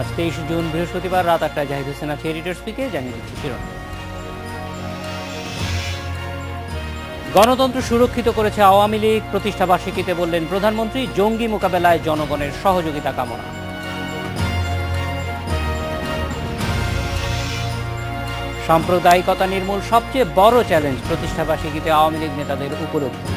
আজ 23 জুন বৃহস্পতিবার রাত 8টায় জাহিদ হোসেন আছে এডিটর স্পিকে জানিয়ে দিচ্ছি শিরোনাম। গণতন্ত্র সুরক্ষিত করেছে আওয়ামী লীগ, প্রতিষ্ঠা বার্ষিকীতে বললেন প্রধানমন্ত্রী। জঙ্গি মোকাবেলায় জনগণের সহযোগিতা কামনা। সাম্প্রদায়িকতা নির্মূল সবচেয়ে বড় চ্যালেঞ্জ, প্রতিষ্ঠা বার্ষিকীতে আওয়ামী লীগ নেতাদের উপলব্ধি।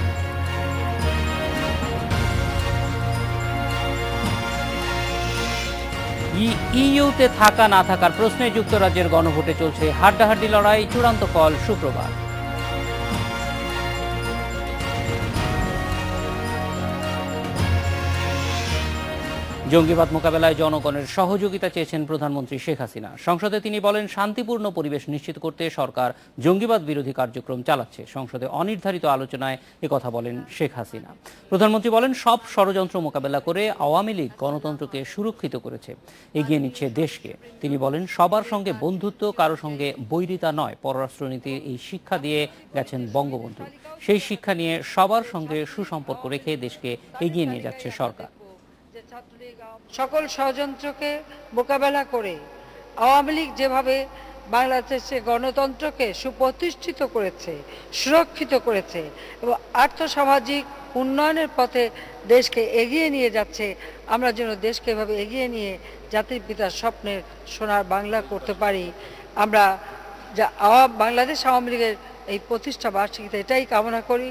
ইইউতে থাকা না থাকার প্রশ্নে যুক্তরাজ্যের গণভোটে চলছে হাড্ডাহাড্ডি লড়াই, চূড়ান্ত ফল শুক্রবার। জঙ্গিবাদ মোকাবেলায় জনগণের সহযোগিতা চেয়েছেন প্রধানমন্ত্রী শেখ হাসিনা। সংসদে তিনি বলেন, শান্তিপূর্ণ পরিবেশ নিশ্চিত করতে সরকার জঙ্গিবাদ বিরোধী কার্যক্রম চালাচ্ছে। সংসদে অনির্ধারিত আলোচনায় একথা বলেন শেখ হাসিনা। প্রধানমন্ত্রী বলেন, সব ষড়যন্ত্র মোকাবেলা করে আওয়ামী লীগ গণতন্ত্রকে সুরক্ষিত করেছে, এগিয়ে নিচ্ছে দেশকে। তিনি বলেন, সবার সঙ্গে বন্ধুত্ব, কারো সঙ্গে বৈরিতা নয়। পররাষ্ট্রনীতির এই শিক্ষা দিয়ে গেছেন বঙ্গবন্ধু। সেই শিক্ষা নিয়ে সবার সঙ্গে সুসম্পর্ক রেখে দেশকে এগিয়ে নিয়ে যাচ্ছে সরকার। সকল ষড়যন্ত্রকে মোকাবেলা করে আওয়ামী লীগ যেভাবে বাংলাদেশে গণতন্ত্রকে সুপ্রতিষ্ঠিত করেছে, সুরক্ষিত করেছে এবং আর্থসামাজিক উন্নয়নের পথে দেশকে এগিয়ে নিয়ে যাচ্ছে, আমরা যেন দেশকে এভাবে এগিয়ে নিয়ে জাতির পিতার স্বপ্নের সোনার বাংলা করতে পারি। আমরা বাংলাদেশ আওয়ামী লীগের এই প্রতিষ্ঠা বার্ষিকীতে এটাই কামনা করি।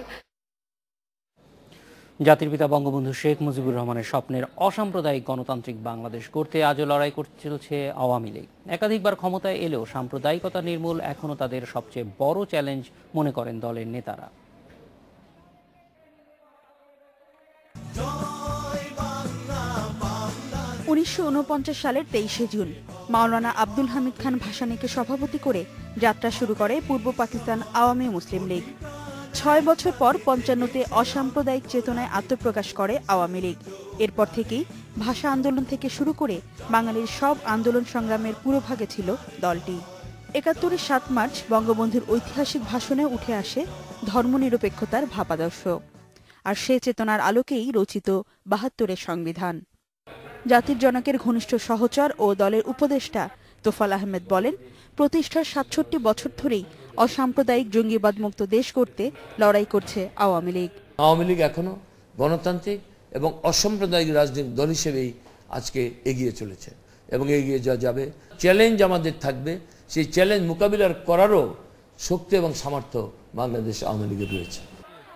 জাতির পিতা বঙ্গবন্ধু শেখ মুজিবুর রহমানের স্বপ্নের অসাম্প্রদায়িক গণতান্ত্রিক বাংলাদেশ করতে আজও লড়াই করতে চলছে আওয়ামী লীগ। একাধিকবার ক্ষমতায় এলেও সাম্প্রদায়িকতা নির্মূল এখনও তাদের সবচেয়ে বড় চ্যালেঞ্জ মনে করেন দলের নেতারা। 1949 সালের 23 জুন মাওলানা আব্দুল হামিদ খান ভাসানীকে সভাপতি করে যাত্রা শুরু করে পূর্ব পাকিস্তান আওয়ামী মুসলিম লীগ। 6 বছর পর 55তে অসাম্প্রদায়িক চেতনায় আত্মপ্রকাশ করে আওয়ামী লীগ। এরপর থেকেই ভাষা আন্দোলন থেকে শুরু করে বাঙালির সব আন্দোলন সংগ্রামের পুরোভাগে ছিল দলটি। 71-এর 7 মার্চ বঙ্গবন্ধুর ঐতিহাসিক ভাষণে উঠে আসে ধর্মনিরপেক্ষতার ভাবাদর্শ, আর সে চেতনার আলোকেই রচিত 72-এর সংবিধান। জাতির জনকের ঘনিষ্ঠ সহচর ও দলের উপদেষ্টা তোফাল আহমেদ বলেন, প্রতিষ্ঠার 67 বছর ধরেই অসাম্প্রদায়িক জঙ্গিবাদ মুক্ত দেশ করতে লড়াই করছে আওয়ামী লীগ। আওয়ামী লীগ এখনো গণতান্ত্রিক এবং অসাম্প্রদায়িক রাজনৈতিক দল হিসেবেই আজকে এগিয়ে চলেছে এবং এগিয়ে যাবে। চ্যালেঞ্জ আমাদের থাকবে, সেই চ্যালেঞ্জ মোকাবিলা করারও শক্তি এবং সামর্থ্য বাংলাদেশ আওয়ামী লীগের রয়েছে।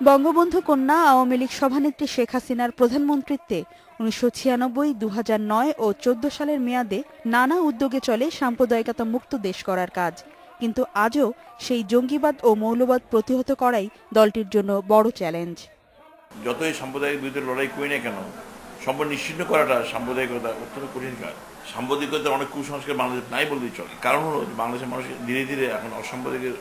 বঙ্গবন্ধু কন্যা আওয়ামী লীগ সভানেত্রী শেখ হাসিনার প্রধানমন্ত্রীত্বে 1996, 2009 ও 14 সালের মেয়াদে নানা উদ্যোগে চলে সাম্প্রদায়িকতা মুক্ত দেশ করার কাজ। কিন্তু আজও সেই জঙ্গিবাদ ও মৌলবাদ প্রতিহত করাই দলটির জন্য বড় চ্যালেঞ্জ। যতই সাম্প্রদায়িক বিরুদ্ধে লড়াই করি না কেন, সম্পদ নিশ্চিন্ন করাটা সাম্প্রদায়িকতা অত্যন্ত কঠিন কাজ। সাম্প্রদায়িকতার অনেক কুসংস্কার বাংলাদেশ নাই বলতেই চলে। কারণ হলো বাংলাদেশের মানুষ ধীরে ধীরে এখন অসাম্প্রদায়িকের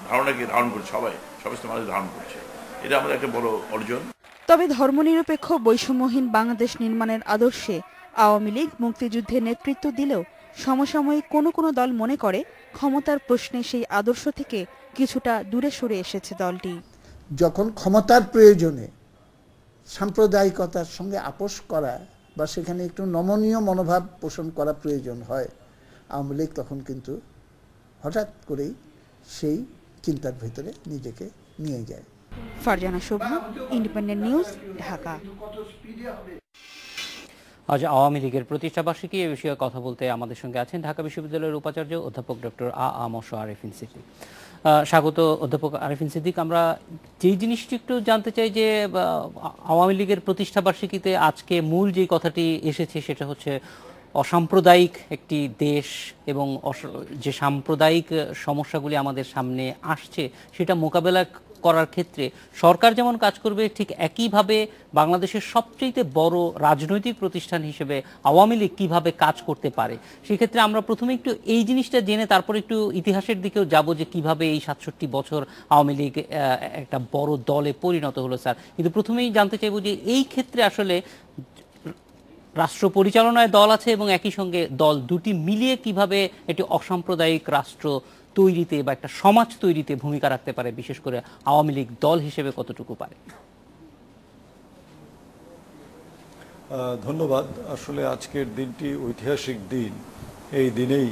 ধারণাকে ধারণ করছে, সবাই সমস্ত মানুষ ধারণ করছে। এটা আমাদের একটা বড় অর্জন। তবে ধর্মনিরপেক্ষ বৈষম্যহীন বাংলাদেশ নির্মাণের আদর্শে আওয়ামী লীগ মুক্তিযুদ্ধে নেতৃত্ব দিলেও সমসাময়িক কোনো দল মনে করে ক্ষমতার প্রশ্নে সেই আদর্শ থেকে কিছুটা দূরে সরে এসেছে দলটি। যখন ক্ষমতার প্রয়োজনে সাম্প্রদায়িকতার সঙ্গে আপোষ করা বা সেখানে একটু নমনীয় মনোভাব পোষণ করা প্রয়োজন হয়, আওয়ামী লীগ তখন কিন্তু হঠাৎ করেই সেই চিন্তার ভিতরে নিজেকে নিয়ে যায়। ফারজানা শোভা, ইন্ডিপেন্ডেন্ট নিউজ, ঢাকা। আজ আওয়ামী লীগের প্রতিষ্ঠা বার্ষিকী, এ বিষয়ে কথা বলতে আমাদের সঙ্গে আছেন ঢাকা বিশ্ববিদ্যালয়ের উপাচার্য অধ্যাপক ডক্টর আরিফিন সিদ্দিক। স্বাগত অধ্যাপক আরিফিন সিদ্দিক। আমরা যেই জিনিসটি একটু জানতে চাই যে আওয়ামী লীগের প্রতিষ্ঠা বার্ষিকীতে আজকে মূল যে কথাটি এসেছে সেটা হচ্ছে অসাম্প্রদায়িক একটি দেশ এবং যে সাম্প্রদায়িক সমস্যাগুলি আমাদের সামনে আসছে সেটা মোকাবেলা করার ক্ষেত্রে সরকার যেমন কাজ করবে, ঠিক একইভাবে বাংলাদেশের সবচেয়ে বড় রাজনৈতিক প্রতিষ্ঠান হিসেবে আওয়ামী লীগ কীভাবে কাজ করতে পারে। সেক্ষেত্রে আমরা প্রথমে একটু এই জিনিসটা জেনে তারপর একটু ইতিহাসের দিকেও যাব যে কিভাবে এই 67 বছর আওয়ামী লীগ একটা বড় দলে পরিণত হলো স্যার। কিন্তু প্রথমেই জানতে চাইব যে এই ক্ষেত্রে আসলে রাষ্ট্র পরিচালনায় দল আছে এবং একই সঙ্গে দল দুটি মিলিয়ে কিভাবে একটি অসাম্প্রদায়িক রাষ্ট্র তৈরিতে বা একটা সমাজ তৈরিতে ভূমিকা রাখতে পারে, বিশেষ করে আওয়ামী লীগ দল হিসেবে কতটুকু পারে? ধন্যবাদ। আসলে আজকের দিনটি ঐতিহাসিক দিন। এই দিনেই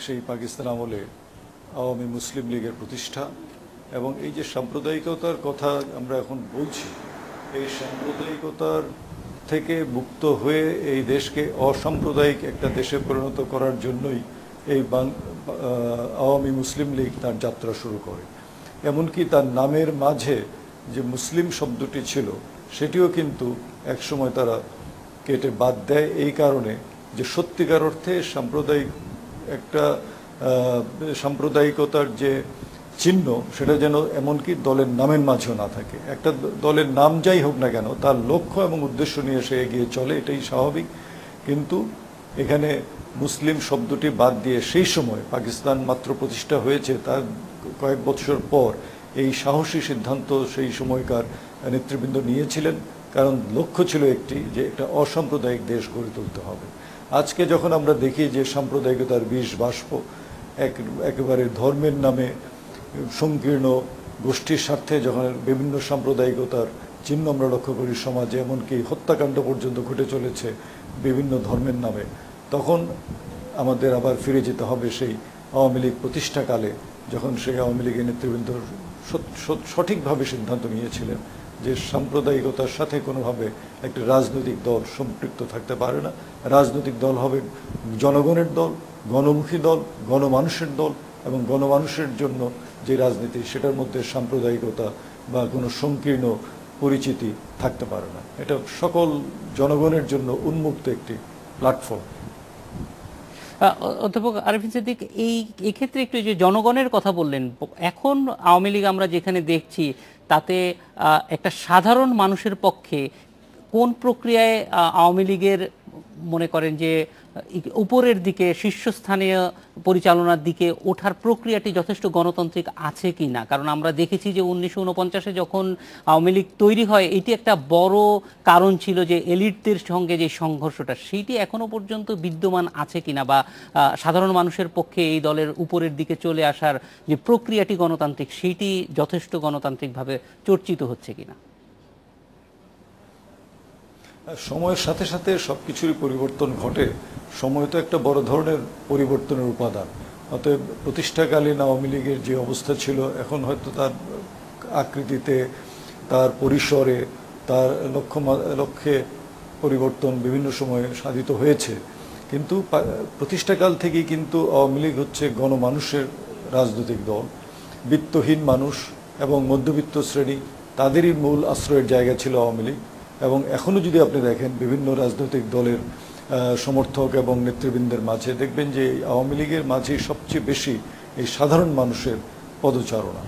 সেই পাকিস্তান আমলে আওয়ামী মুসলিম লীগের প্রতিষ্ঠা, এবং এই যে সাম্প্রদায়িকতার কথা আমরা এখন বলছি, এই সাম্প্রদায়িকতার থেকে মুক্ত হয়ে এই দেশকে অসাম্প্রদায়িক একটা দেশে পরিণত করার জন্যই এই আওয়ামী মুসলিম লীগ তার যাত্রা শুরু করে। এমনকি তার নামের মাঝে যে মুসলিম শব্দটি ছিল সেটিও কিন্তু একসময় তারা কেটে বাদ দেয়, এই কারণে যে সত্যিকার অর্থে সাম্প্রদায়িকতার যে চিহ্ন সেটা যেন এমনকি দলের নামের মাঝেও না থাকে। একটা দলের নাম যাই হোক না কেন, তার লক্ষ্য এবং উদ্দেশ্য নিয়ে সে এগিয়ে চলে, এটাই স্বাভাবিক। কিন্তু এখানে মুসলিম শব্দটি বাদ দিয়ে সেই সময় পাকিস্তান মাত্র প্রতিষ্ঠা হয়েছে, তার কয়েক বছর পর এই সাহসী সিদ্ধান্ত সেই সময়কার নেতৃবৃন্দ নিয়েছিলেন, কারণ লক্ষ্য ছিল একটি, যে একটা অসাম্প্রদায়িক দেশ গড়ে তুলতে হবে। আজকে যখন আমরা দেখি যে সাম্প্রদায়িকতার বিষ বাষ্প একেবারে ধর্মের নামে সংকীর্ণ গোষ্ঠীর স্বার্থে যখন বিভিন্ন সাম্প্রদায়িকতার চিহ্ন আমরা লক্ষ্য করি সমাজে, এমনকি হত্যাকাণ্ড পর্যন্ত ঘটে চলেছে বিভিন্ন ধর্মের নামে, তখন আমাদের আবার ফিরে যেতে হবে সেই আওয়ামী লীগ প্রতিষ্ঠাকালে, যখন সেই আওয়ামী লীগের নেতৃবৃন্দ সঠিকভাবে সিদ্ধান্ত নিয়েছিলেন যে সাম্প্রদায়িকতার সাথে কোনোভাবে একটি রাজনৈতিক দল সম্পৃক্ত থাকতে পারে না। রাজনৈতিক দল হবে জনগণের দল, গণমুখী দল, গণমানুষের দল, এবং গণমানুষের জন্য যে রাজনীতি সেটার মধ্যে সাম্প্রদায়িকতা বা কোনো সংকীর্ণ পরিচিতি থাকতে পারে না। এটা সকল জনগণের জন্য উন্মুক্ত একটি প্ল্যাটফর্ম। অধ্যাপক আরিফিন সিদ্দিক, এই ক্ষেত্রে একটু যে জনগণের কথা বললেন, এখন আওয়ামী লীগ আমরা যেখানে দেখছি তাতে একটা সাধারণ মানুষের পক্ষে কোন প্রক্রিয়ায় আওয়ামী লীগের মনে করেন যে উপরের দিকে শীর্ষস্থানীয় পরিচালনার দিকে ওঠার প্রক্রিয়াটি যথেষ্ট গণতান্ত্রিক আছে কি না? কারণ আমরা দেখেছি যে 1949-এ যখন আওয়ামী লীগ তৈরি হয়, এটি একটা বড় কারণ ছিল যে এলিটদের সঙ্গে যে সংঘর্ষটা, সেইটি এখনো পর্যন্ত বিদ্যমান আছে কিনা, বা সাধারণ মানুষের পক্ষে এই দলের উপরের দিকে চলে আসার যে প্রক্রিয়াটি গণতান্ত্রিক, সেইটি যথেষ্ট গণতান্ত্রিকভাবে চর্চিত হচ্ছে কিনা? সময়ের সাথে সাথে সবকিছুরই পরিবর্তন ঘটে। সময় তো একটা বড় ধরনের পরিবর্তনের উপাদান। অতএব প্রতিষ্ঠাকালীন আওয়ামী লীগের যে অবস্থা ছিল, এখন হয়তো তার আকৃতিতে, তার পরিসরে, তার লক্ষ্যে পরিবর্তন বিভিন্ন সময়ে সাধিত হয়েছে। কিন্তু প্রতিষ্ঠাকাল থেকেই কিন্তু আওয়ামী লীগ হচ্ছে গণমানুষের রাজনৈতিক দল। বিত্তহীন মানুষ এবং মধ্যবিত্ত শ্রেণী, তাদেরই মূল আশ্রয়ের জায়গা ছিল আওয়ামী লীগ। এবং এখনও যদি আপনি দেখেন বিভিন্ন রাজনৈতিক দলের সমর্থক এবং নেতৃবৃন্দের মাঝে, দেখবেন যে আওয়ামী লীগের মাঝে সবচেয়ে বেশি এই সাধারণ মানুষের পদচারণা।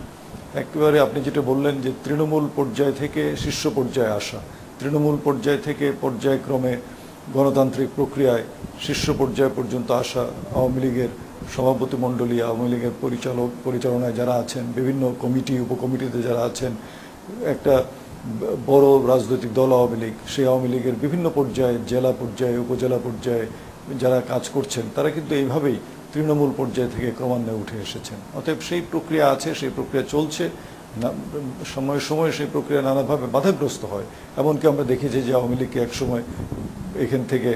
একেবারে আপনি যেটা বললেন যে তৃণমূল পর্যায় থেকে শীর্ষ পর্যায়ে আসা, তৃণমূল পর্যায় থেকে পর্যায়ক্রমে গণতান্ত্রিক প্রক্রিয়ায় শীর্ষ পর্যায় পর্যন্ত আসা, আওয়ামী লীগের সভাপতি মণ্ডলী, আওয়ামী লীগের পরিচালনায় যারা আছেন, বিভিন্ন কমিটি উপকমিটিতে যারা আছেন, একটা বড় রাজনৈতিক দল আওয়ামী লীগ, সেই আওয়ামী লীগের বিভিন্ন পর্যায়ে, জেলা পর্যায়ে, উপজেলা পর্যায়ে যারা কাজ করছেন, তারা কিন্তু এইভাবেই তৃণমূল পর্যায় থেকে ক্রমান্বয়ে উঠে এসেছেন। অতএব সেই প্রক্রিয়া আছে, সেই প্রক্রিয়া চলছে। সময়ে সময়ে সেই প্রক্রিয়া নানাভাবে বাধাগ্রস্ত হয়। এমনকি আমরা দেখেছি যে আওয়ামী লীগকে একসময় এখান থেকে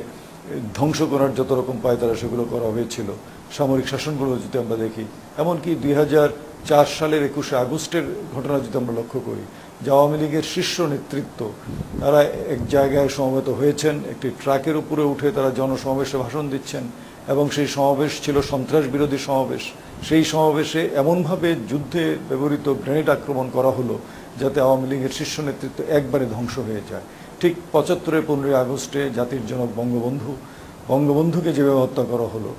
ধ্বংস করার যত রকম পায়তারা সেগুলো করা হয়েছিল। সামরিক শাসনগুলো যদি আমরা দেখি, এমনকি 2004 সালের 21শে আগস্টের ঘটনা যদি আমরা লক্ষ্য করি, যে আওয়ামী লীগের শীর্ষ নেতৃত্ব তারা এক জায়গায় সমবেত হয়েছেন, একটি ট্রাকের উপরে উঠে তারা জনসমাবেশে ভাষণ দিচ্ছেন, এবং সেই সমাবেশ ছিল সন্ত্রাস বিরোধী সমাবেশ। সেই সমাবেশে এমনভাবে যুদ্ধে ব্যবহৃত গ্রেনেড আক্রমণ করা হলো যাতে আওয়ামী লীগের শীর্ষ নেতৃত্ব একবারে ধ্বংস হয়ে যায়। ঠিক 75-এর 15ই আগস্টে জাতির জনক বঙ্গবন্ধুকে যেভাবে হত্যা করা হলো,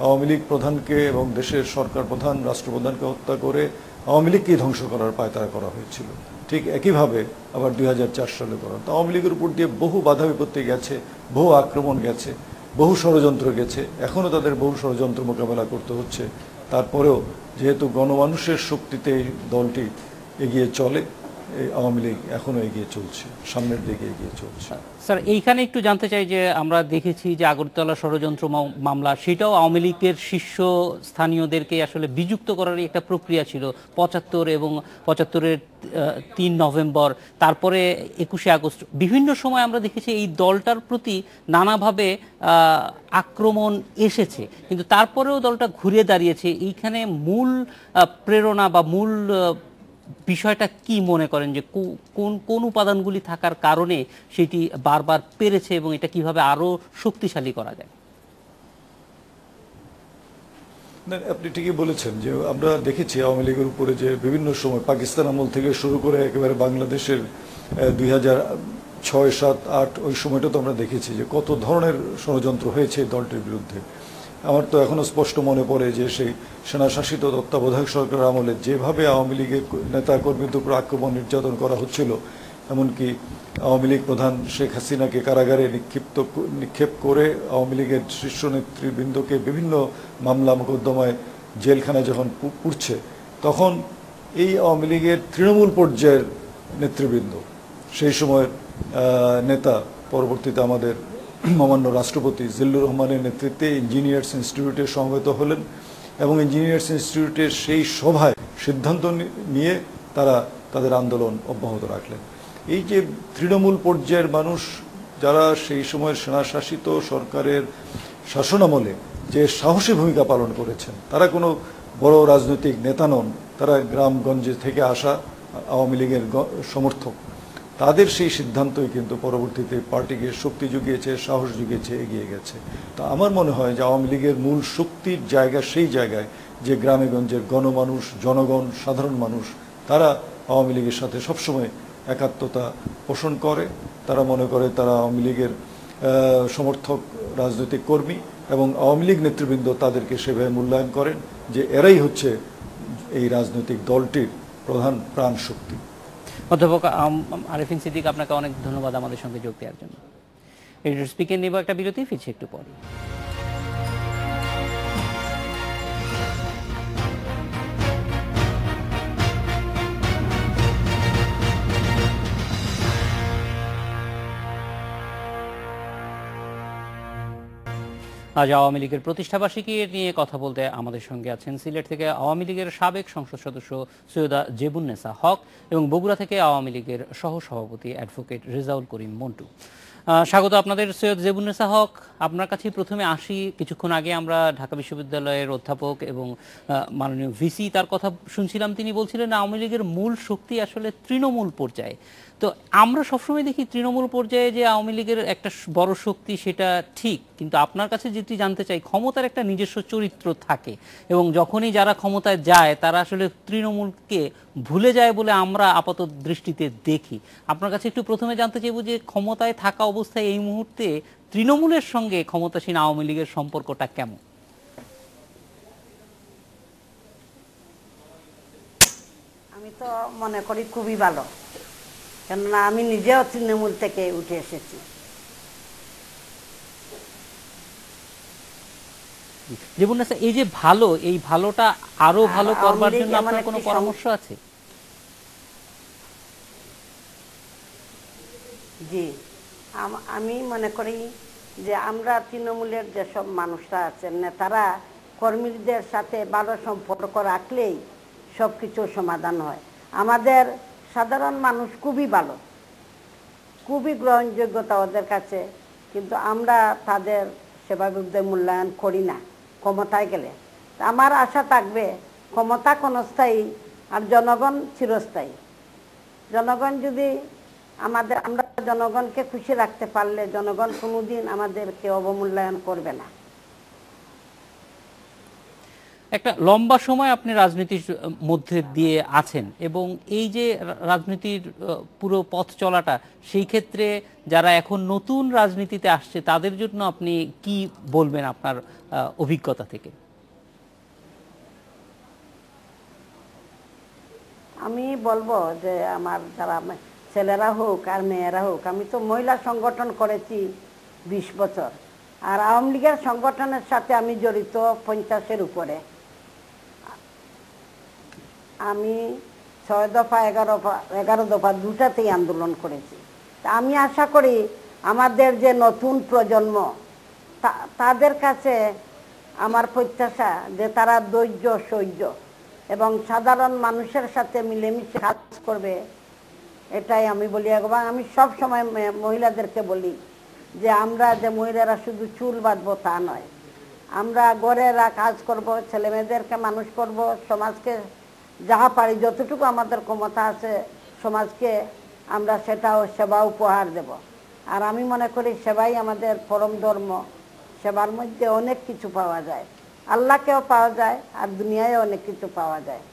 আওয়ামী লীগ প্রধানকে এবং দেশের সরকার প্রধান, রাষ্ট্রপ্রধানকে হত্যা করে আওয়ামী লীগকেই ধ্বংস করার পায়তারা করা হয়েছিল। ঠিক একইভাবে আবার 2004 সালে করা। তো আওয়ামী লীগের উপর দিয়ে বহু বাধা বিপত্তি গেছে, বহু আক্রমণ গেছে, বহু ষড়যন্ত্র গেছে, এখনও তাদের বহু ষড়যন্ত্র মোকাবেলা করতে হচ্ছে। তারপরেও যেহেতু গণমানুষের শক্তিতে এই দলটি এগিয়ে চলে, এই আওয়ামী লীগ এখনো এগিয়ে চলছে, সামনের দিকে এগিয়ে চলছে। স্যার এইখানে একটু জানতে চাই যে আমরা দেখেছি যে আগরতলা ষড়যন্ত্র মামলা, সেটাও আওয়ামী লীগের শীর্ষ স্থানীয়দেরকে আসলে বিযুক্ত করারই একটা প্রক্রিয়া ছিল ৭৫ এবং ৭৫-এর ৩ নভেম্বর, তারপরে ২১শে আগস্ট। বিভিন্ন সময় আমরা দেখেছি এই দলটার প্রতি নানাভাবে আক্রমণ এসেছে, কিন্তু তারপরেও দলটা ঘুরে দাঁড়িয়েছে। এইখানে মূল প্রেরণা বা মূল বিষয়টা কি মনে করেন যে কোন উপাদানগুলি থাকার কারণে সেটি বারবার পেরেছে এবং এটা কিভাবে আরো শক্তিশালী করা যায়? আপনি ঠিকই বলেছেন যে আমরা দেখেছি আওয়ামী লীগের উপরে যে বিভিন্ন সময় পাকিস্তান আমল থেকে শুরু করে একেবারে বাংলাদেশের ২০০৬, ৭, ৮ ওই সময়টা তো আমরা দেখেছি যে কত ধরনের ষড়যন্ত্র হয়েছে দলটির বিরুদ্ধে। আমার তো এখনো স্পষ্ট মনে পড়ে যে সেই সেনাশাসিত তত্ত্বাবধায়ক সরকারের আমলে যেভাবে আওয়ামী লীগের নেতা কর্মীদের উপর আক্রমণ নির্যাতন করা হচ্ছিল, এমনকি আওয়ামী লীগ প্রধান শেখ হাসিনাকে কারাগারে নিক্ষেপ করে আওয়ামী লীগের শীর্ষ নেতৃবৃন্দকে বিভিন্ন মামলা মোকদ্দমায় জেলখানায় যখন পুড়ছে, তখন এই আওয়ামী লীগের তৃণমূল পর্যায়ের নেতৃবৃন্দ, সেই সময়ের নেতা, পরবর্তীতে আমাদের মহামান্য রাষ্ট্রপতি জিল্লুর রহমানের নেতৃত্বে ইঞ্জিনিয়ার্স ইনস্টিটিউটে সমবেত হলেন এবং ইঞ্জিনিয়ার্স ইনস্টিটিউটের সেই সভায় সিদ্ধান্ত নিয়ে তারা তাদের আন্দোলন অব্যাহত রাখলেন। এই যে তৃণমূল পর্যায়ের মানুষ যারা সেই সময়ের সেনাশাসিত সরকারের শাসনামলে যে সাহসী ভূমিকা পালন করেছেন, তারা কোনো বড় রাজনৈতিক নেতা নন, তারা গ্রামগঞ্জে থেকে আসা আওয়ামী লীগের সমর্থক। তাদের সেই সিদ্ধান্তই কিন্তু পরবর্তীতে পার্টিকে শক্তি জুগিয়েছে, সাহস জুগিয়েছে, এগিয়ে গেছে। তা আমার মনে হয় যে আওয়ামী লীগের মূল শক্তির জায়গা সেই জায়গায় যে গ্রামেগঞ্জের গণমানুষ, জনগণ, সাধারণ মানুষ, তারা আওয়ামী লীগের সাথে সবসময় একাত্মতা পোষণ করে। তারা মনে করে তারা আওয়ামী লীগের সমর্থক রাজনৈতিক কর্মী এবং আওয়ামী লীগ নেতৃবৃন্দ তাদেরকে সেভাবে মূল্যায়ন করেন যে এরাই হচ্ছে এই রাজনৈতিক দলটির প্রধান প্রাণ শক্তি। অধ্যাপক আরেফিন সিদ্দিক, আপনাকে অনেক ধন্যবাদ আমাদের সঙ্গে যোগ দেওয়ার জন্য। এডিটর স্পিকার নেব একটা বিরতি, ফিরছে একটু পরে। আজ আওয়ামী লীগের প্রতিষ্ঠাবার্ষিকী নিয়ে কথা বলতে আমাদের সঙ্গে আছেন সিলেট থেকে আওয়ামী লীগের সাবেক সংসদ সদস্য সৈয়দা জেবুন্নেসা হক এবং বগুড়া থেকে আওয়ামী লীগের সহসভাপতি অ্যাডভোকেট রেজাউল করিম মন্টু। স্বাগত আপনাদের। সৈয়দ জেবুন্নেসা হক, আপনার কাছে প্রথমে আসি। কিছুক্ষণ আগে আমরা ঢাকা বিশ্ববিদ্যালয়ের অধ্যাপক এবং মাননীয় ভিসি তার কথা শুনছিলাম, তিনি বলছিলেন আওয়ামী লীগের মূল শক্তি আসলে তৃণমূল পর্যায়ে। তো আমরা সবসময় দেখি তৃণমূল পর্যায়ে যে আওয়ামী লীগের একটা বড় শক্তি, সেটা ঠিক, কিন্তু আপনার কাছে যেটি জানতে চাই, ক্ষমতার একটা নিজস্ব চরিত্র থাকে এবং যখনই যারা ক্ষমতায় যায় তারা আসলে তৃণমূলকে ভুলে যায় বলে আমরা আপাত দৃষ্টিতে দেখি। আপনার কাছে একটু প্রথমে জানতে চাইব যে ক্ষমতায় থাকা অবস্থায় এই মুহূর্তে তৃণমূলের সঙ্গে ক্ষমতাসীন আওয়ামী লীগের সম্পর্কটা কেমন? আমি তো মনে করি খুবই ভালো, কেননা আমি নিজেও তৃণমূল থেকে উঠে এসেছি। জেবুন্নেসা, এই যে ভালো, এই ভালোটা আরো ভালো করবার জন্য আপনার কোনো পরামর্শ আছে? জি, আমি মনে করি যে আমরা তৃণমূলের যেসব মানুষরা আছেন, নেতারা কর্মীদের সাথে ভালো সম্পর্ক রাখলেই সব কিছু সমাধান হয়। আমাদের সাধারণ মানুষ খুবই ভালো, খুবই গ্রহণযোগ্যতা ওদের কাছে, কিন্তু আমরা তাদের সেভাবে মূল্যায়ন করি না ক্ষমতায় গেলে। আমার আশা থাকবে ক্ষমতা ক্ষণস্থায়ী আর জনগণ চিরস্থায়ী। জনগণ যদি আমরা জনগণকে খুশি রাখতে পারলে জনগণ কোনোদিন আমাদেরকে অবমূল্যায়ন করবে না। একটা লম্বা সময় আপনি রাজনীতির মধ্যে দিয়ে আছেন এবং এই যে রাজনীতির পুরো পথ চলাটা, সেই ক্ষেত্রে যারা এখন নতুন রাজনীতিতে আসছে তাদের জন্য আপনি কি বলবেন আপনার অভিজ্ঞতা থেকে? আমি বলবো যে আমার যারা ছেলেরা হোক আর মেয়েরা হোক, আমি তো মহিলা সংগঠন করেছি 20 বছর, আর আওয়ামী লীগের সংগঠনের সাথে আমি জড়িত 50-এর উপরে। আমি 6 দফা 11 দফা দুটাতেই আন্দোলন করেছি। তা আমি আশা করি আমাদের যে নতুন প্রজন্ম তাদের কাছে আমার প্রত্যাশা যে তারা ধৈর্য সহ্য এবং সাধারণ মানুষের সাথে মিলেমিশে কাজ করবে, এটাই আমি বলি। এবং আমি সব সময় মহিলাদেরকে বলি যে আমরা যে মহিলারা শুধু চুল বাঁধবো তা নয়, আমরা ঘরেরা কাজ করব, ছেলে মেয়েদেরকে মানুষ করব, সমাজকে যাহা পারি যতটুকু আমাদের ক্ষমতা আছে সমাজকে আমরা সেটাও সেবা উপহার দেব। আর আমি মনে করি সেবাই আমাদের পরম ধর্ম। সেবার মধ্যে অনেক কিছু পাওয়া যায়, আল্লাহকেও পাওয়া যায় আর দুনিয়ায় অনেক কিছু পাওয়া যায়।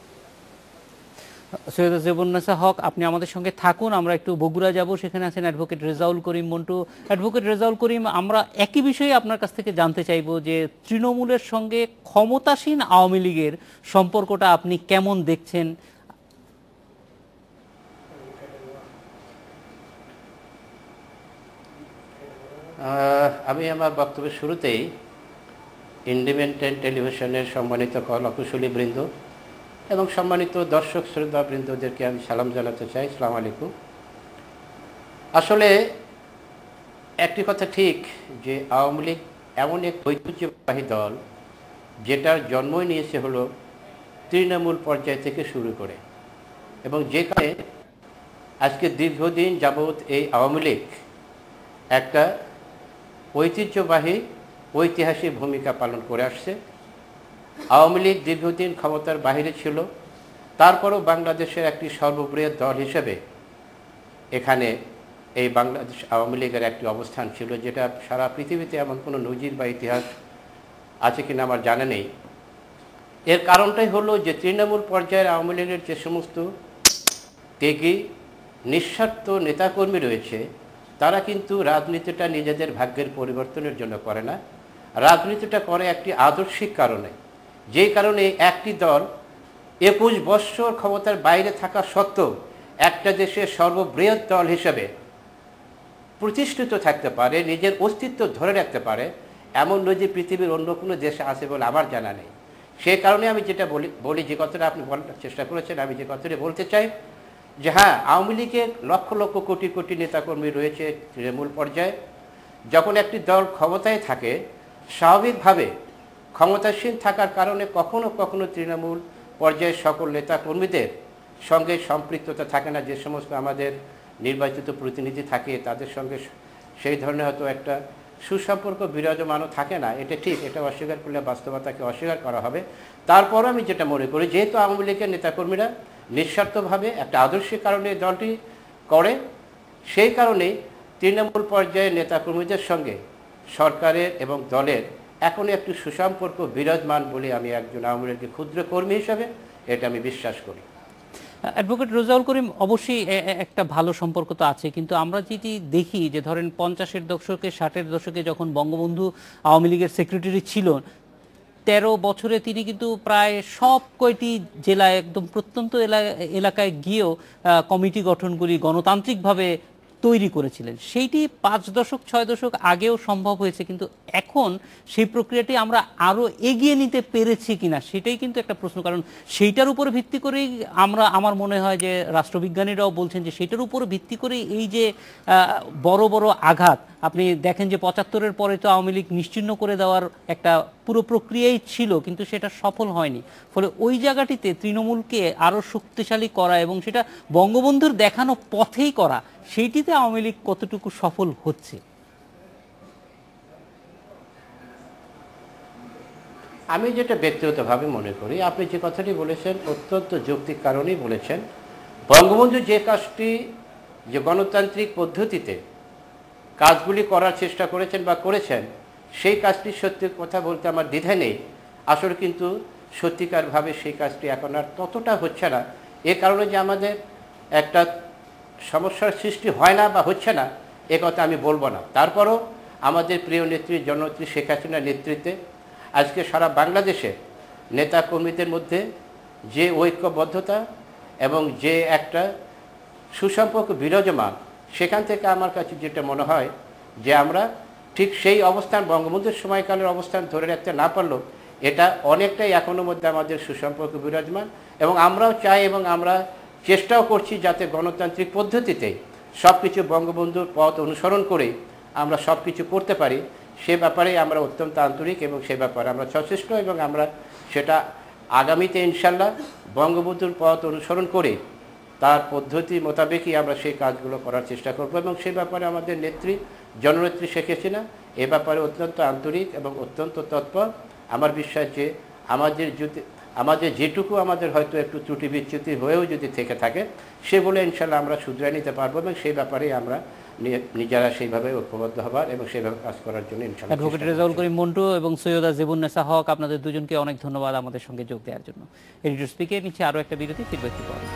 সৈয়দা জেবুন্নেসা হক, আপনি আমাদের সঙ্গে থাকুন, আমরা একটু বগুড়া যাব, সেখানে আছেন অ্যাডভোকেট রেজাউল করিম মন্টু। অ্যাডভোকেট রেজাউল করিম, আমরা একই বিষয়ে আপনার কাছ থেকে জানতে চাইব যে তৃণমূলের সঙ্গে ক্ষমতাসীন আওয়ামী লীগের সম্পর্কটা আপনি কেমন দেখছেন? আমি আমার বক্তব্যের শুরুতেই ইন্ডিপেন্ডেন্ট টেলিভিশনের সম্মানিত কলাকুশলী বৃন্দ এবং সম্মানিত দর্শক শ্রোতা বৃন্দদেরকে আমি সালাম জানাতে চাই। আসসালামু আলাইকুম। আসলে একটি কথা ঠিক যে আওয়ামী লীগ এমন এক ঐতিহ্যবাহী দল যেটার জন্মই নিয়েছে হলো তৃণমূল পর্যায় থেকে শুরু করে, এবং যেখানে আজকে দীর্ঘদিন যাবৎ এই আওয়ামী লীগ একটা ঐতিহ্যবাহী ঐতিহাসিক ভূমিকা পালন করে আসছে। আওয়ামী লীগ দীর্ঘদিন ক্ষমতার বাইরে ছিল, তারপরও বাংলাদেশের একটি সর্ববৃহৎ দল হিসেবে এখানে এই বাংলাদেশ আওয়ামী লীগের একটি অবস্থান ছিল, যেটা সারা পৃথিবীতে এমন কোনো নজির বা ইতিহাস আছে কিনা আমার জানা নেই। এর কারণটাই হলো যে তৃণমূল পর্যায়ের আওয়ামী লীগের যে সমস্ত ত্যাগী নিঃস্বার্থ নেতাকর্মী রয়েছে, তারা কিন্তু রাজনীতিটা নিজেদের ভাগ্যের পরিবর্তনের জন্য করে না, রাজনীতিটা করে একটি আদর্শিক কারণে। যেই কারণে একটি দল 21 বৎসর ক্ষমতার বাইরে থাকা সত্ত্বেও একটা দেশের সর্ববৃহৎ দল হিসেবে প্রতিষ্ঠিত থাকতে পারে, নিজের অস্তিত্ব ধরে রাখতে পারে, এমন নয় যে পৃথিবীর অন্য কোনো দেশে আছে বলে আমার জানা নেই। সেই কারণে আমি যেটা বলি যে কথাটা আপনি বলার চেষ্টা করেছেন, আমি যে কথাটি বলতে চাই যে হ্যাঁ, আওয়ামী লীগের লক্ষ লক্ষ কোটি কোটি নেতাকর্মী রয়েছে তৃণমূল পর্যায়ে। যখন একটি দল ক্ষমতায় থাকে, স্বাভাবিকভাবে ক্ষমতাসীন থাকার কারণে কখনো কখনো তৃণমূল পর্যায়ের সকল নেতাকর্মীদের সঙ্গে সম্পৃক্ততা থাকে না। যে সমস্ত আমাদের নির্বাচিত প্রতিনিধি থাকে তাদের সঙ্গে সেই ধরনের হয়তো একটা সুসম্পর্ক বিরাজমানও থাকে না, এটা ঠিক, এটা অস্বীকার করলে বাস্তবতাকে অস্বীকার করা হবে। তারপরও আমি যেটা মনে করি, যেহেতু আওয়ামী লীগের নেতাকর্মীরা নিঃস্বার্থভাবে একটা আদর্শিক কারণে দলটি করে, সেই কারণেই তৃণমূল পর্যায়ের নেতাকর্মীদের সঙ্গে সরকারের এবং দলের এখনই একটি সুসম্পর্ক বিরাজমান বলে আমি একজন আওয়ামী লীগের ক্ষুদ্র কর্মী হিসাবে এটা আমি বিশ্বাস করি। অ্যাডভোকেট রেজাউল করিম, অবশ্যই একটা ভালো সম্পর্ক তো আছে, কিন্তু আমরা যেটি দেখি যে ধরেন 50-এর দশকে 60-এর দশকে যখন বঙ্গবন্ধু আওয়ামী লীগের সেক্রেটারি ছিলেন, 13 বছরে তিনি কিন্তু প্রায় সব কয়টি জেলায় একদম প্রত্যন্ত এলাকায় গিয়েও কমিটি গঠনগুলি গণতান্ত্রিকভাবে তৈরি করেছিলেন। সেইটি 5 দশক 6 দশক আগেও সম্ভব হয়েছে, কিন্তু এখন সেই প্রক্রিয়াটি আমরা আরও এগিয়ে নিতে পেরেছি কিনা সেটাই কিন্তু একটা প্রশ্ন। কারণ সেইটার উপর ভিত্তি করেই আমার মনে হয় যে রাষ্ট্রবিজ্ঞানীরাও বলছেন যে সেইটার উপর ভিত্তি করেই এই যে বড় বড় আঘাত, আপনি দেখেন যে 75-এর পরে তো আওয়ামী লীগ নিশ্চিহ্ন করে দেওয়ার একটা পুরো প্রক্রিয়াই ছিল, কিন্তু সেটা সফল হয়নি। ফলে ওই জায়গাটিতে তৃণমূলকে আরও শক্তিশালী করা এবং সেটা বঙ্গবন্ধুর দেখানো পথেই করা, সেইটিতে আওয়ামী লীগ কতটুকু সফল হচ্ছে? আমি যেটা ব্যক্তিগতভাবে মনে করি, আপনি যে কথাটি বলেছেন অত্যন্ত যৌক্তিক কারণেই বলেছেন। বঙ্গবন্ধু যে কাজটি, যে গণতান্ত্রিক পদ্ধতিতে কাজগুলি করার চেষ্টা করেছেন বা করেছেন, সেই কাজটি সত্যি কথা বলতে আমার দ্বিধা নেই। আসলে কিন্তু সত্যিকারভাবে সেই কাজটি এখন আর ততটা হচ্ছে না। এ কারণে যে আমাদের একটা সমস্যার সৃষ্টি হয় না বা হচ্ছে না, এ কথা আমি বলবো না। তারপরও আমাদের প্রিয় নেত্রী জননেত্রী শেখ হাসিনার নেতৃত্বে আজকে সারা বাংলাদেশে নেতা কর্মীদের মধ্যে যে ঐক্যবদ্ধতা এবং যে একটা সুসম্পর্ক বিরাজমান, সেখান থেকে আমার কাছে যেটা মনে হয় যে আমরা ঠিক সেই অবস্থান, বঙ্গবন্ধুর সময়কালের অবস্থান ধরে রাখতে না পারলেও এটা অনেকটাই এখনো মধ্যে আমাদের সুসম্পর্ক বিরাজমান। এবং আমরাও চাই এবং আমরা চেষ্টাও করছি যাতে গণতান্ত্রিক পদ্ধতিতে সব কিছু বঙ্গবন্ধুর পথ অনুসরণ করে আমরা সব কিছু করতে পারি, সে ব্যাপারে আমরা অত্যন্ত আন্তরিক এবং সে ব্যাপারে আমরা সচেষ্ট এবং আমরা সেটা আগামীতে ইনশাল্লাহ বঙ্গবন্ধুর পথ অনুসরণ করে তার পদ্ধতি মোতাবেকই আমরা সেই কাজগুলো করার চেষ্টা করব এবং সে ব্যাপারে আমাদের নেত্রী জননেত্রী শেখ হাসিনা এ ব্যাপারে অত্যন্ত আন্তরিক এবং অত্যন্ত তৎপর। আমার বিশ্বাস যে আমাদের যেটুকু আমাদের হয়তো একটু ত্রুটি বিচ্যুতি হয়েও যদি থেকে থাকে সেগুলো ইনশাল্লাহ আমরা শুধরে নিতে পারবো এবং সেই ব্যাপারেই আমরা নিজেরা সেইভাবে ঐক্যবদ্ধ হবার এবং সেইভাবে কাজ করার জন্য ইনশাআল্লাহ। অ্যাডভোকেট রেজাউল করিম মন্টু এবং সৈয়দা জেবুন্নেসা হক, আপনাদের দুজনকে অনেক ধন্যবাদ আমাদের সঙ্গে যোগ দেওয়ার জন্য। এডিটর স্পিকে নিচ্ছে আরও একটা বিরতি, ফিরবে একটু পরে।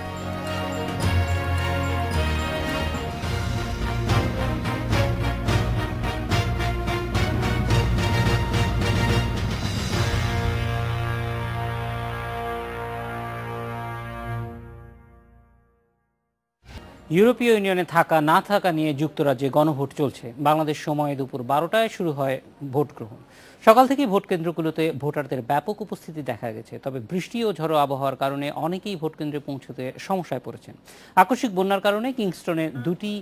ইউরোপীয় ইউনিয়নে থাকা না থাকা নিয়ে যুক্তরাজ্যে গণভোট চলছে। বাংলাদেশ সময় দুপুর 12টায় শুরু হয় ভোট গ্রহণ। সকাল থেকেই ভোট কেন্দ্রগুলোতে ভোটারদের ব্যাপক উপস্থিতি দেখা গেছে। তবে বৃষ্টি ও ঝড়ো আবহাওয়ার কারণে অনেকেই ভোট কেন্দ্রে পৌঁছতে সমস্যায় পড়েছেন। আকস্মিক বন্যার কারণে কিংস্টনে 2টি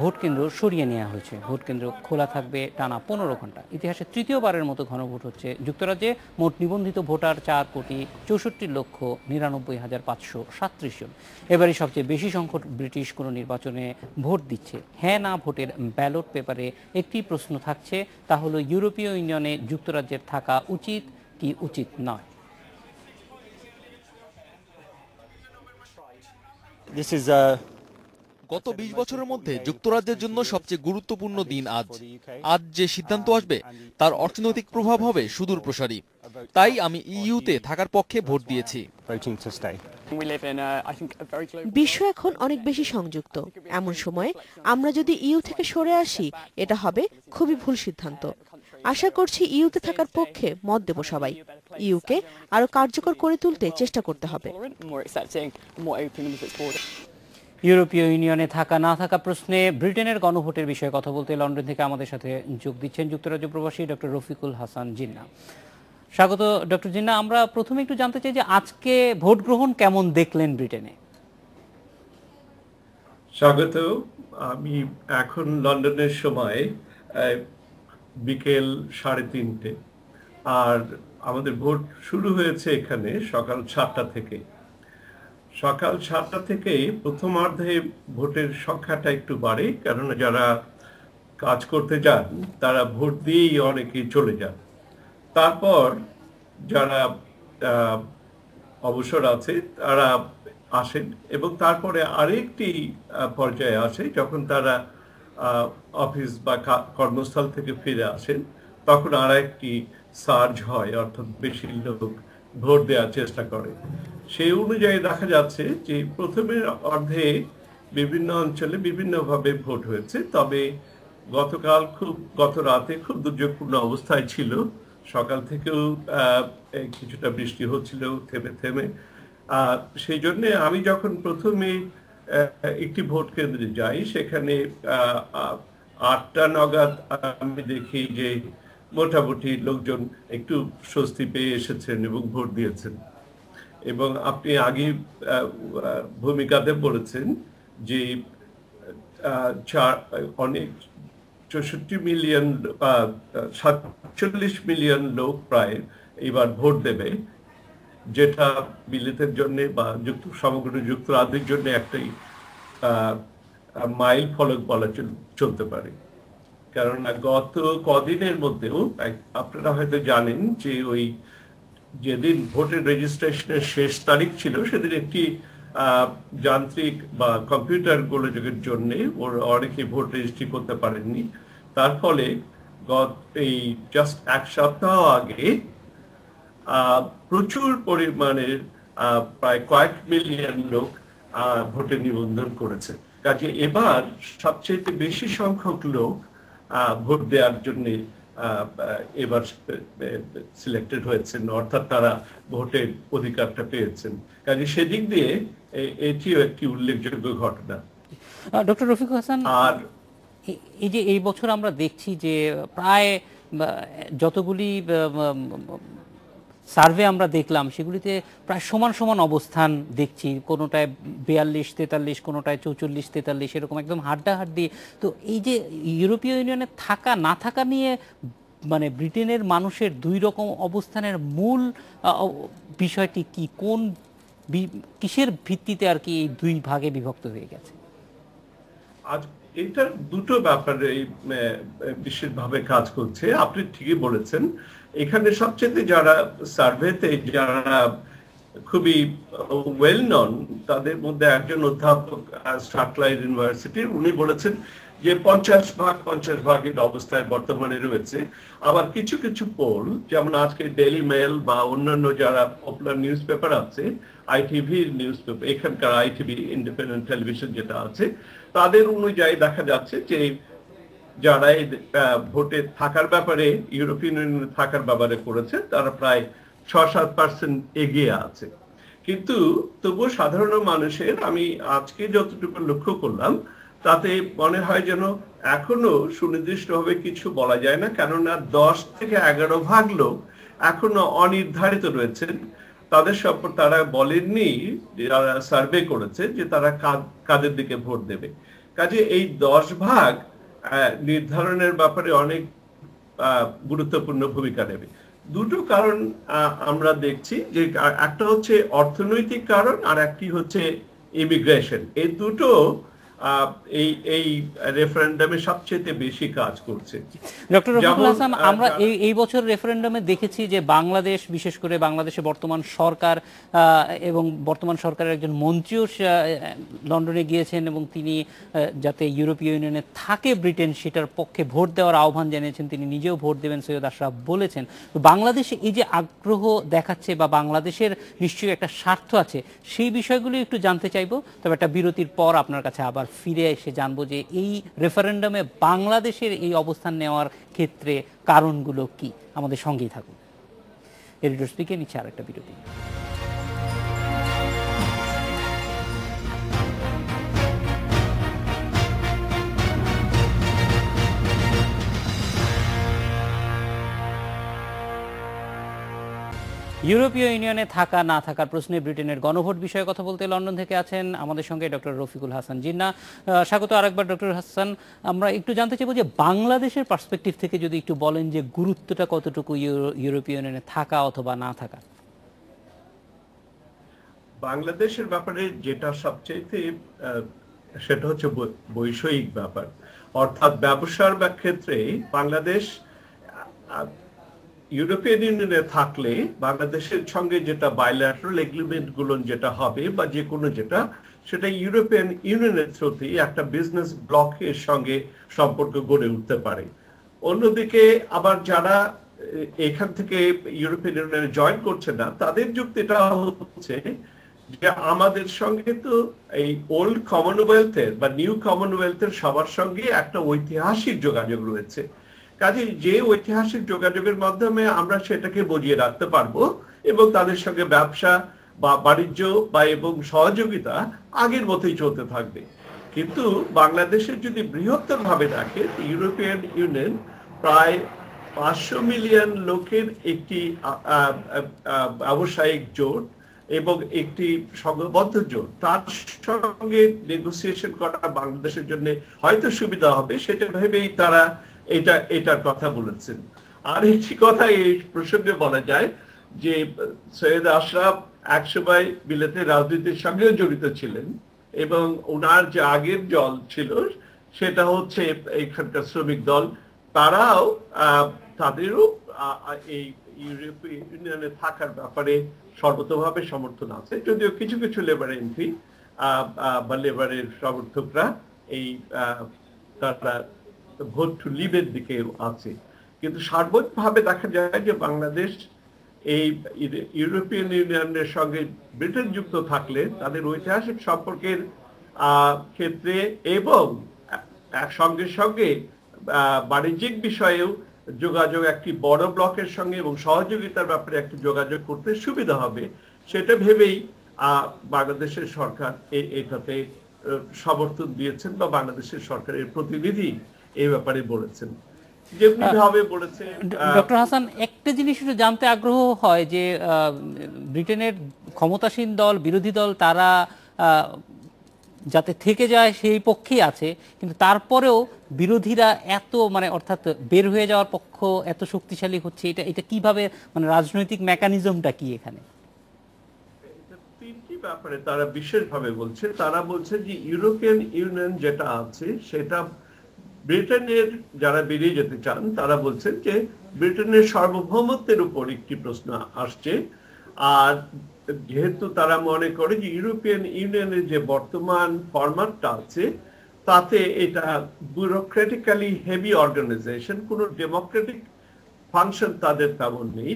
ভোট কেন্দ্র সরিয়ে নেওয়া হয়েছে। ভোট কেন্দ্র খোলা থাকবে টানা 15 ঘন্টা। ইতিহাসে তৃতীয়বারের মতো ঘনভোট হচ্ছে যুক্তরাজ্যে। মোট নিবন্ধিত ভোটার 4,64,99,537 জন। এবারই সবচেয়ে বেশি সংখ্যক ব্রিটিশ কোনো নির্বাচনে ভোট দিচ্ছে। হ্যাঁ না ভোটের ব্যালট পেপারে একটি প্রশ্ন থাকছে, তা হলো ইউরোপীয় ইউনিয়নে যুক্তরাজ্যের থাকা উচিত কি উচিত নয়। গত 20 বছরের মধ্যে যুক্তরাজ্যের জন্য সবচেয়ে গুরুত্বপূর্ণ দিন আজ। আজ যে সিদ্ধান্ত আসবে তার অর্থনৈতিক প্রভাব হবে সুদূর প্রসারী। তাই আমি ইইউতে থাকার পক্ষে ভোট দিয়েছি। বিশ্ব এখন অনেক বেশি সংযুক্ত। এমন সময়ে আমরা যদি ইইউ থেকে সরে আসি, এটা হবে খুবই ভুল সিদ্ধান্ত। আশা করছি ইইউতে থাকার পক্ষে মত দেব সবাই। ইইউকে আরো কার্যকর করে তুলতে চেষ্টা করতে হবে। ইউরোপীয় ইউনিয়নে থাকা না থাকা প্রশ্নে ব্রিটেনের গণভোটের বিষয়ে কথা বলতে লন্ডন থেকে আমাদের সাথে যোগ দিচ্ছেন যুক্তরাজ্য প্রবাসী ডক্টর রফিকুল হাসান জিন্নাহ। স্বাগত ডক্টর জিন্নাহ। আমরা প্রথমে একটু জানতে চাই যে আজকে ভোট গ্রহণ কেমন দেখলেন ব্রিটেনে? স্বাগত। আমি এখন লন্ডনের সময় বিকেল 3:30, আর আমাদের ভোট শুরু হয়েছে এখানে সকাল 7টা থেকে। সকাল 7টা থেকে প্রথমার্ধে ভোটের সংখ্যাটা একটু বাড়ে, কারণ যারা কাজ করতে যান তারা ভোট দিয়েই অনেকেই চলে যান। তারপর যারা অবসর আছে তারা আসেন এবং তারপরে আরেকটি পর্যায়ে আসে যখন তারা অফিস বা কর্মস্থল থেকে ফিরে আসেন, তখন আর একটি সার্জ হয়, অর্থাৎ বেশি লোক ভোট দেওয়ার চেষ্টা করে। সেই অনুযায়ী দেখা যাচ্ছে যে প্রথমের অর্ধে বিভিন্ন অঞ্চলে বিভিন্নভাবে ভোট হয়েছে। তবে গত রাতে খুব দুর্যোগপূর্ণ অবস্থায় ছিল। সকাল থেকেও কিছুটা বৃষ্টি হচ্ছিল থেমে থেমে। সেই জন্য আমি যখন প্রথমে একটি ভোট কেন্দ্রে যাই, সেখানে 8টা নাগাদ আমি দেখি যে মোটামুটি লোকজন একটু স্বস্তি পেয়ে এসেছেন এবং ভোট দিয়েছেন। এবং আপনি আগে ভূমিকাতে বলেছেন যে অনেক 64 মিলিয়ন 47 মিলিয়ন লোক প্রায় এবার ভোট দেবে, যেটা বিলেতের জন্য বা সমগ্র যুক্তরাজ্যের জন্য একটাই মাইল ফলক বলা চলতে পারে। কারণ গত কদিনের মধ্যেও আপনারা হয়তো জানেন যে ওই যেদিন ভোটের রেজিস্ট্রেশনের শেষ তারিখ ছিল, সেদিন একটি যান্ত্রিক বা কম্পিউটার গোলযোগের জন্য অনেকে ভোট রেজিস্ট্রি করতে পারেননি। তার ফলে এই জাস্ট এক সপ্তাহ আগে প্রচুর পরিমাণের প্রায় কয়েক মিলিয়ন লোক ভোটে নিবন্ধন করেছে। কাজে এবার সবচেয়ে বেশি সংখ্যক লোক ভোট দেওয়ার জন্য এবার সিলেক্টেড হয়েছেন, অর্থাৎ তারা ভোটের অধিকারটা পেয়েছেন। কাজে সেদিক দিয়ে এটিও একটি উল্লেখযোগ্য ঘটনা। ডক্টর রফিকুল হাসান, আর এই যে এই বছর আমরা দেখছি যে প্রায় যতগুলি সার্ভে আমরা দেখলাম সেগুলিতে প্রায় সমান সমান অবস্থান দেখছি, কোনোটায় 42-43, কোনোটায় 44-43, এরকম একদম হাড্ডাহাড্ডি। তো এই যে ইউরোপীয় ইউনিয়নে থাকা না থাকা নিয়ে মানে ব্রিটেনের মানুষের দুই রকম অবস্থানের মূল বিষয়টি কি, কোন কিসের ভিত্তিতে আর কি এই দুই ভাগে বিভক্ত হয়ে গেছে? আজ এটার দুটো ব্যাপারে বিশেষভাবে কাজ করছে। আপনি ঠিকই বলেছেন, এখানে সবচেয়ে যারা সার্ভেতে যারা খুবই ওয়েল নন, তাদের মধ্যে একজন অধ্যাপক স্টার্টলাইট ইউনিভার্সিটির, উনি বলেছেন যে 50 ভাগের অবস্থায় বর্তমানে রয়েছে। আবার কিছু কিছু পোল, যেমন আজকে ডেইলি মেল বা অন্যান্য যারা পপুলার নিউজ পেপার আছে, আইটিভি নিউজ পেপার, এখানকার আইটিভি ইন্ডিপেন্ডেন্ট টেলিভিশন যেটা আছে, তাদের অনুযায়ী দেখা যাচ্ছে যে যারা এই ভোটে থাকার ব্যাপারে, ইউরোপিয়ান ইউনিয়নে থাকার ব্যাপারে করেছে, তারা প্রায় 6-7% এগিয়ে আছে। কিন্তু তবুও সাধারণ মানুষের, আমি আজকে যতটুকু লক্ষ্য করলাম, তাতে মনে হয় যেন এখনো সুনির্দিষ্টভাবে কিছু বলা যায় না, কেননা 10 থেকে 11 ভাগ লোক এখনো অনির্ধারিত রয়েছেন। তাদের সম্পর্কে তারা বলেননি, যারা সার্ভে করেছে, যে তারা কাদের দিকে ভোট দেবে। কাজে এই 10 ভাগ নির্ধারণের ব্যাপারে অনেক গুরুত্বপূর্ণ ভূমিকা নেবে। দুটো কারণ আমরা দেখছি, যে একটা হচ্ছে অর্থনৈতিক কারণ, আর একটি হচ্ছে ইমিগ্রেশন। এই দুটো এই রেফারেন্ডামে সবচেয়ে বেশি কাজ করছে। ডক্টর রফিকুল হাসান, আমরা এই বছর রেফারেন্ডামে দেখেছি যে বাংলাদেশ, বিশেষ করে বাংলাদেশে বর্তমান সরকার এবং বর্তমান সরকারের একজন মন্ত্রীও লন্ডনে গিয়েছেন এবং তিনি যাতে ইউরোপীয় ইউনিয়নে থাকে ব্রিটেন, সেটার পক্ষে ভোট দেওয়ার আহ্বান জানিয়েছেন। তিনি নিজেও ভোট দেবেন, সৈয়দ আশরাফ বলেছেন। তো বাংলাদেশে এই যে আগ্রহ দেখাচ্ছে, বা বাংলাদেশের নিশ্চয়ই একটা স্বার্থ আছে, সেই বিষয়গুলো একটু জানতে চাইবো। তবে একটা বিরতির পর আপনার কাছে আবার ফিরে এসে জানবো যে এই রেফারেন্ডামে বাংলাদেশের এই অবস্থান নেওয়ার ক্ষেত্রে কারণগুলো কি। আমাদের সঙ্গেই থাকুন। এডিটর স্পিকে নিচ্ছে আর একটা বিরতি। ইউরোপীয় ইউনিয়নে থাকা না থাকার প্রশ্নে ব্রিটেনের গণভোট বিষয়ে কথা বলতে লন্ডন থেকে আছেন আমাদের সঙ্গে ডক্টর রফিকুল হাসান জিন্না। স্বাগত আরেকবার ডক্টর হাসান। আমরা একটু জানতে চাইবো যে বাংলাদেশের পার্সপেক্টিভ থেকে যদি একটু বলেন যে গুরুত্বটা কতটুকু ইউরোপীয় ইউনিয়নে থাকা অথবা না থাকা। বাংলাদেশের ব্যাপারে যেটা সবচেয়ে সেটা হচ্ছে বৈষয়িক ব্যাপার, অর্থাৎ ব্যবসার ক্ষেত্রে বাংলাদেশ ইউরোপিয়ান ইউনিয়নে থাকলে বাংলাদেশের সঙ্গে যেটা বাইল্যাটারাল এগ্রিমেন্ট গুলো যেটা হবে, বা যে কোনো যেটা, সেটা ইউরোপিয়ান ইউনিয়নের থ্রুতেই একটা বিজনেস ব্লকের সঙ্গে সম্পর্ক গড়ে উঠতে পারে। অন্যদিকে আবার যারা এখান থেকে ইউরোপিয়ান ইউনিয়নে জয়েন করছে না, তাদের যুক্তিটা হচ্ছে যে আমাদের সঙ্গে তো এই ওল্ড কমনওয়েলথের বা নিউ কমনওয়েলথের সবার সঙ্গে একটা ঐতিহাসিক যোগাযোগ রয়েছে। কাজে যে ঐতিহাসিক যোগাযোগের মাধ্যমে আমরা সেটাকে বজিয়ে রাখতে পারবো এবং তাদের সঙ্গে ব্যবসা বা বাণিজ্য বা এবং সহযোগিতা আগের মতোই চলতে থাকবে। কিন্তু বাংলাদেশের যদি বৃহত্তর ভাবে দেখে, ইউরোপিয়ান ইউনিয়ন প্রায় 500 মিলিয়ন লোকের একটি ব্যবসায়িক জোট এবং একটি সংঘবদ্ধ জোট, তার সঙ্গে নেগোসিয়েশন করা বাংলাদেশের জন্য হয়তো সুবিধা হবে, সেটা ভেবেই তারা এটার কথা বলেছেন। আর একটি কথা এই প্রসঙ্গে বলা যায় যে সৈয়দ আশরাফ একসময় বিলেতের রাজনীতির সঙ্গেও জড়িত ছিলেন এবং ওনার যে আগের দল ছিল সেটা হচ্ছে এখানকার শ্রমিক দল, তারাও তাদেরও এই ইউরোপীয় ইউনিয়নে থাকার ব্যাপারে সর্বতভাবে সমর্থন আছে, যদিও কিছু কিছু লেবার এমপি বা লেবারের সমর্থকরা এই তারা ভোট টু লিভের দিকে আছে। কিন্তু সার্বজনীনভাবে দেখা যায় যে বাংলাদেশ এই ইউরোপিয়ান ইউনিয়নের সঙ্গে ব্রিটেন যুক্ত থাকলে তাদের ঐতিহাসিক সম্পর্কের ক্ষেত্রে এবং সঙ্গে সঙ্গে বাণিজ্যিক বিষয়েও যোগাযোগ একটি বড় ব্লকের সঙ্গে এবং সহযোগিতার ব্যাপারে একটি যোগাযোগ করতে সুবিধা হবে, সেটা ভেবেই বাংলাদেশের সরকার এটাতে সমর্থন দিয়েছেন বা বাংলাদেশের সরকারের প্রতিনিধি এই ব্যাপারে বলেছেন। যেমনি ভাবে বলেছে। ডক্টর হাসান, একটা জিনিস একটু জানতে আগ্রহ হয় যে ব্রিটেনের ক্ষমতাসীন দল বিরোধী দল তারা যাতে থেকে যায় সেই পক্ষেই আছে, কিন্তু তারপরেও বিরোধীরা এত মানে অর্থাৎ বের হয়ে যাওয়ার পক্ষ এত শক্তিশালী হচ্ছে, এটা কিভাবে মানে রাজনৈতিক মেকানিজমটা কি এখানে? তিনটি ব্যাপারে তারা বিশেষভাবে বলছে। তারা বলছে যে ইউরোপিয়ান ইউনিয়ন যেটা আছে সেটা ব্রিটেনের যারা বেরিয়ে যেতে চান তারা বলছেন যে ব্রিটেনের সার্বভৌমত্বের উপর একটি প্রশ্ন আসছে। আর যেহেতু তারা মনে করে যে ইউরোপিয়ান ইউনিয়নের যে বর্তমান ফরম্যাটটা আছে তাতে এটা ব্যুরোক্রেটিক্যালি হেভি অর্গানাইজেশন, কোনো ডেমোক্রেটিক ফাংশন তাদের তেমন নেই,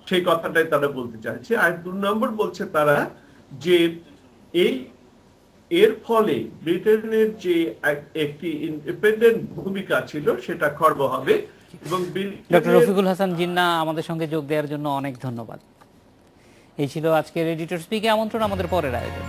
সেই কথাটাই তারা বলতে চাইছে। আর 2 নম্বর বলছে তারা যে এর ফলে ব্রিটেনের যে একটি ইন্ডিপেন্ডেন্ট ভূমিকা ছিল সেটা খর্ব হবে। এবং ডক্টর রফিকুল হাসান জিন্না আমাদের সঙ্গে যোগ দেওয়ার জন্য অনেক ধন্যবাদ। এই ছিল আজকের এডিটর স্পিকে আমন্ত্রণ, আমাদের পরের আয়োজন।